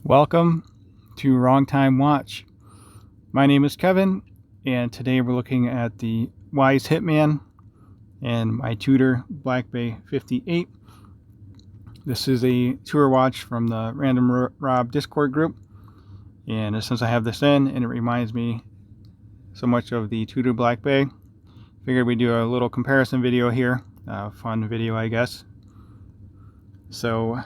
Welcome to Wrong Time Watch. My name is Kevin, and today we're looking at the Wise Hitman and my Tudor BB58. This is a tour watch from the Random Rob Discord group, and since I have this in and it reminds me so much of the Tudor Black Bay, figured we'd do a little comparison video here. Fun video, I guess. So,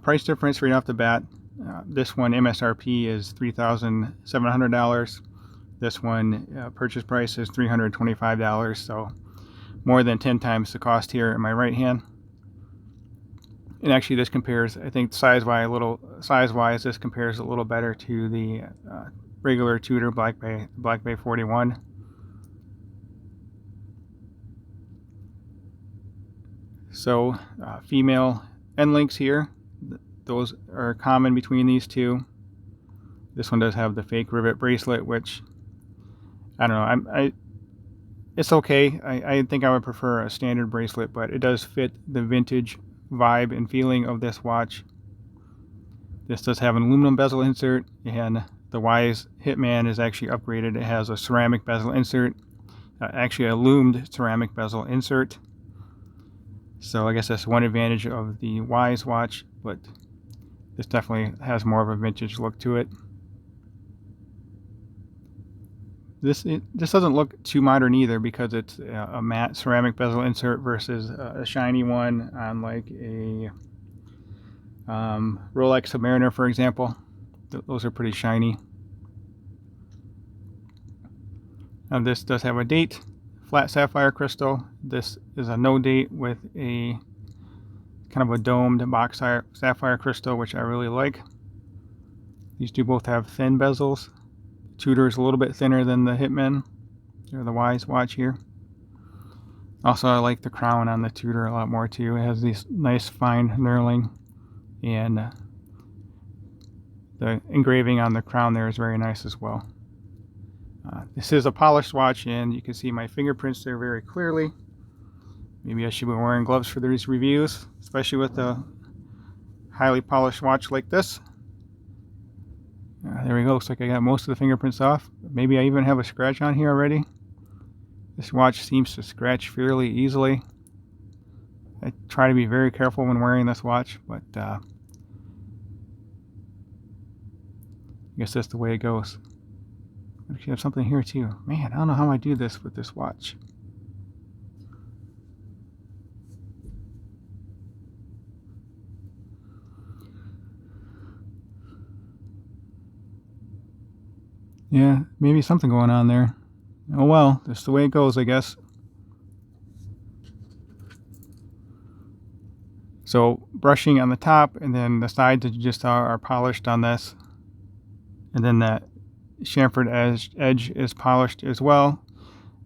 price difference right off the bat. This one MSRP is $3,700. This one purchase price is $325, so more than 10 times the cost here in my right hand. And actually this compares, I think size-wise this compares a little better to the regular Tudor Black Bay 41. So female end links here, those are common between these two. This one does have the fake rivet bracelet, which I don't know. It's okay. I think I would prefer a standard bracelet, but it does fit the vintage vibe and feeling of this watch. This does have an aluminum bezel insert, and the Wise Hitman is actually upgraded. It has a ceramic bezel insert, actually a loomed ceramic bezel insert. So I guess that's one advantage of the Wise watch, but this definitely has more of a vintage look to it. This doesn't look too modern either, because it's a matte ceramic bezel insert versus a shiny one on like a Rolex Submariner, for example. Those are pretty shiny. Now this does have a date, flat sapphire crystal. This is a no date with a kind of a domed box sapphire crystal, which I really like. These two both have thin bezels. Tudor is a little bit thinner than the Hitman, or the Wise watch here. Also, I like the crown on the Tudor a lot more too. It has these nice fine knurling, and the engraving on the crown there is very nice as well. This is a polished watch, and you can see my fingerprints there very clearly. Maybe I should be wearing gloves for these reviews, especially with a highly polished watch like this. There we go. Looks like I got most of the fingerprints off. Maybe I even have a scratch on here already. This watch seems to scratch fairly easily. I try to be very careful when wearing this watch, but I guess that's the way it goes. I actually have something here too. Man, I don't know how I do this with this watch. Yeah, maybe something going on there. Oh well, that's the way it goes, I guess. So brushing on the top, and then the sides that you just saw are polished on this. And then that chamfered edge is polished as well.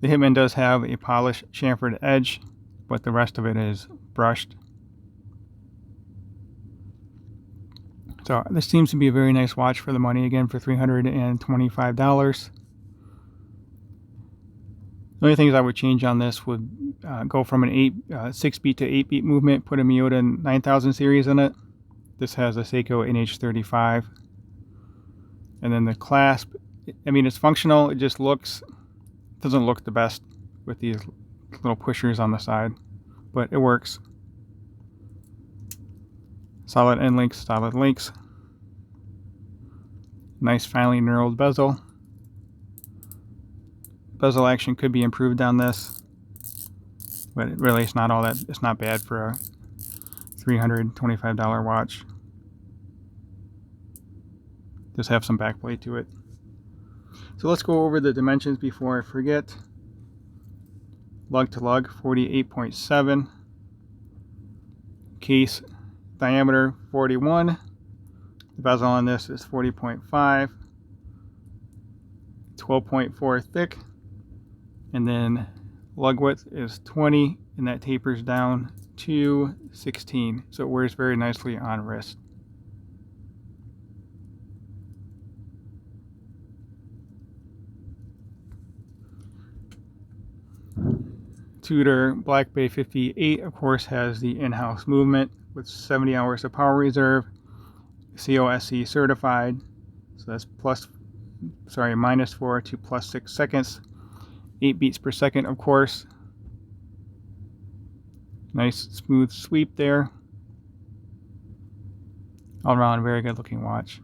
The Hitman does have a polished chamfered edge, but the rest of it is brushed. So this seems to be a very nice watch for the money, again for $325. The only things I would change on this would go from an 6-beat to 8-beat movement, put a Miyota 9000 series in it. This has a Seiko NH35. And then the clasp, I mean, it's functional, it just doesn't look the best with these little pushers on the side, but it works. Solid end links, solid links. Nice finely knurled bezel. Bezel action could be improved on this, but really it's not bad for a $325 watch. Does have some backplate to it. So let's go over the dimensions before I forget. Lug to lug, 48.7. Case diameter 41. The bezel on this is 40.5, 12.4 thick, and then lug width is 20, and that tapers down to 16, so it wears very nicely on wrist. Tudor BB58, of course, has the in-house movement with 70 hours of power reserve. COSC certified. So that's -4 to +6 seconds. 8 beats per second, of course. Nice smooth sweep there. All around, very good looking watch.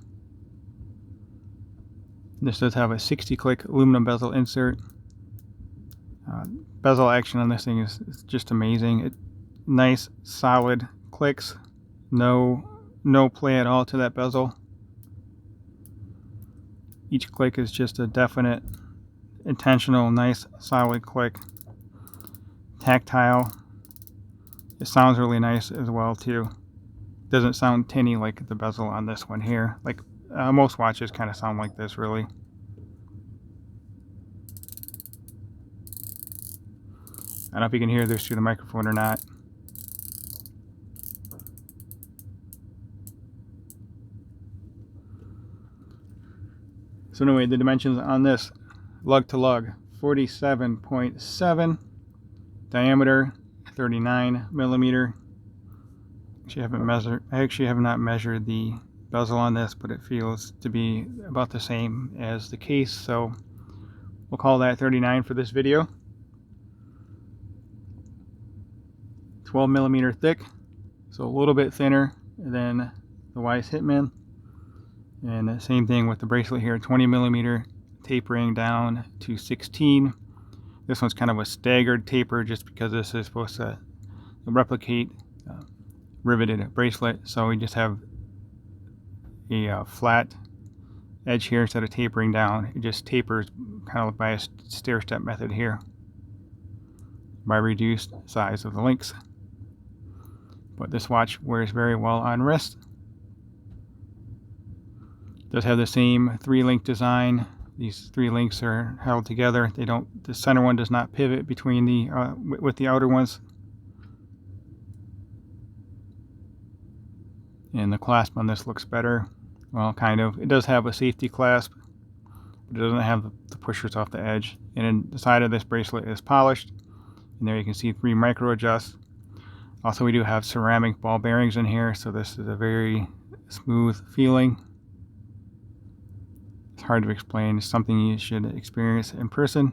This does have a 60-click aluminum bezel insert. Bezel action on this thing is just amazing. Nice, solid clicks. No play at all to that bezel. Each click is just a definite, intentional, nice, solid click. Tactile. It sounds really nice as well too. Doesn't sound tinny like the bezel on this one here. Like most watches kind of sound like this, really. I don't know if you can hear this through the microphone or not. So anyway, the dimensions on this, lug to lug, 47.7, diameter 39 millimeter. I actually have not measured the bezel on this, but it feels to be about the same as the case, so we'll call that 39 for this video. 12 millimeter thick, so a little bit thinner than the Wise Hitman. And the same thing with the bracelet here, 20 millimeter tapering down to 16. This one's kind of a staggered taper just because this is supposed to replicate riveted bracelet. So we just have a flat edge here instead of tapering down. It just tapers kind of by a stair-step method here by reduced size of the links. But this watch wears very well on wrist. Does have the same 3-link design. These 3 links are held together. The center one does not pivot between with the outer ones. And the clasp on this looks better. Well, kind of. It does have a safety clasp, but it doesn't have the pushers off the edge. And the side of this bracelet is polished. And there you can see 3 micro adjusts. Also, we do have ceramic ball bearings in here, so this is a very smooth feeling. It's hard to explain. It's something you should experience in person.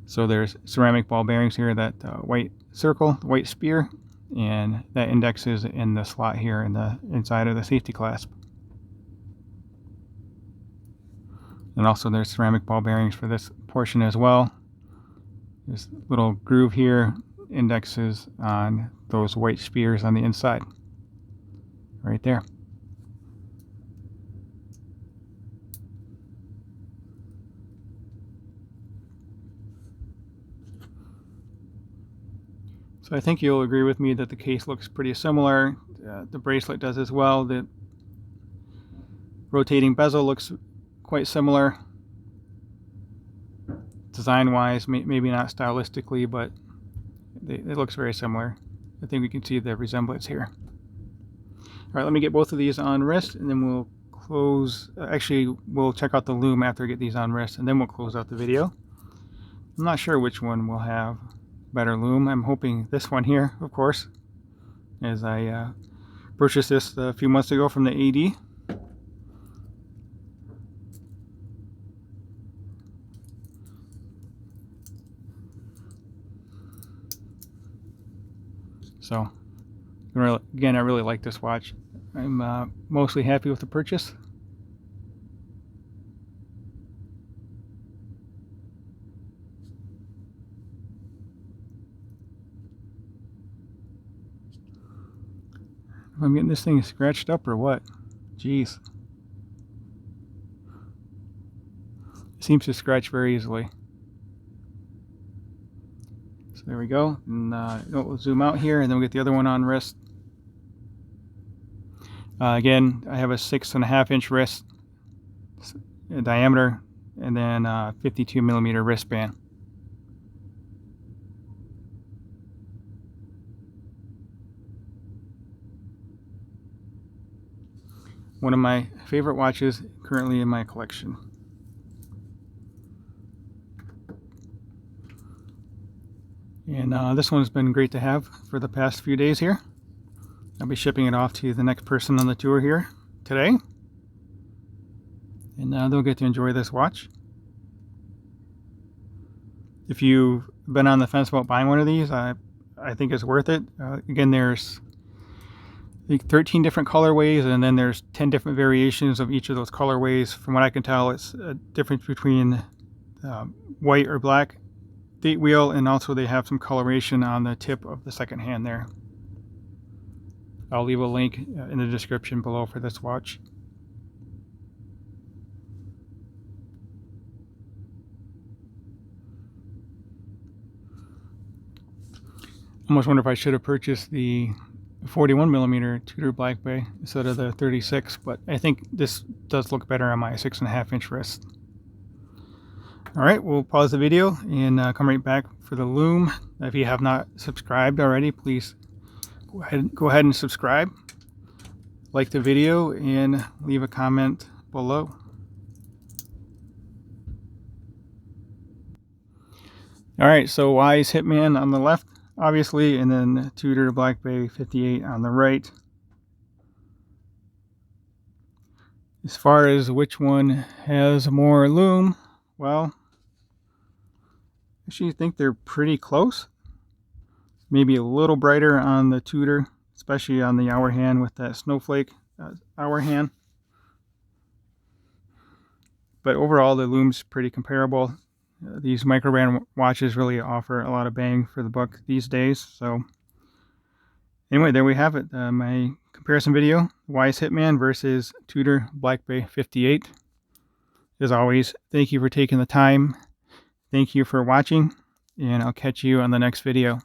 So there's ceramic ball bearings here, that white circle, the white spear, and that index is in the slot here in the inside of the safety clasp. And also there's ceramic ball bearings for this portion as well. This little groove here indexes on those white spears on the inside. Right there. So I think you'll agree with me that the case looks pretty similar. The bracelet does as well. The rotating bezel looks quite similar. Design-wise, maybe not stylistically, but it looks very similar. I think we can see the resemblance here. All right, let me get both of these on wrist, and then we'll close. Actually, we'll check out the loom after I get these on wrist, and then we'll close out the video. I'm not sure which one will have better loom. I'm hoping this one here, of course, as I purchased this a few months ago from the AD. So, again, I really like this watch. I'm mostly happy with the purchase. I'm getting this thing scratched up or what? Jeez. It seems to scratch very easily. So there we go. And we'll zoom out here, and then we'll get the other one on wrist. Again, I have a 6.5-inch wrist diameter, and then 52 millimeter wristband. One of my favorite watches currently in my collection. And this one's been great to have for the past few days here. I'll be shipping it off to the next person on the tour here today, and they'll get to enjoy this watch. If you've been on the fence about buying one of these, I think it's worth it. Again, there's I think 13 different colorways, and then there's 10 different variations of each of those colorways. From what I can tell, it's a difference between white or black date wheel, and also they have some coloration on the tip of the second hand there. I'll leave a link in the description below for this watch. I almost wonder if I should have purchased the 41mm Tudor Black Bay instead of the 36, but I think this does look better on my 6.5-inch wrist. Alright, we'll pause the video and come right back for the loom. If you have not subscribed already, please go ahead and subscribe, like the video, and leave a comment below. Alright, so Wise Hitman on the left, obviously, and then Tudor Black Bay 58 on the right. As far as which one has more loom, well, I actually think they're pretty close. Maybe a little brighter on the Tudor, especially on the hour hand with that snowflake hour hand. But overall, the loom's pretty comparable. These microband watches really offer a lot of bang for the buck these days. So anyway, there we have it. My comparison video, Wise Hitman versus Tudor Black Bay 58. As always, thank you for taking the time. Thank you for watching, and I'll catch you on the next video.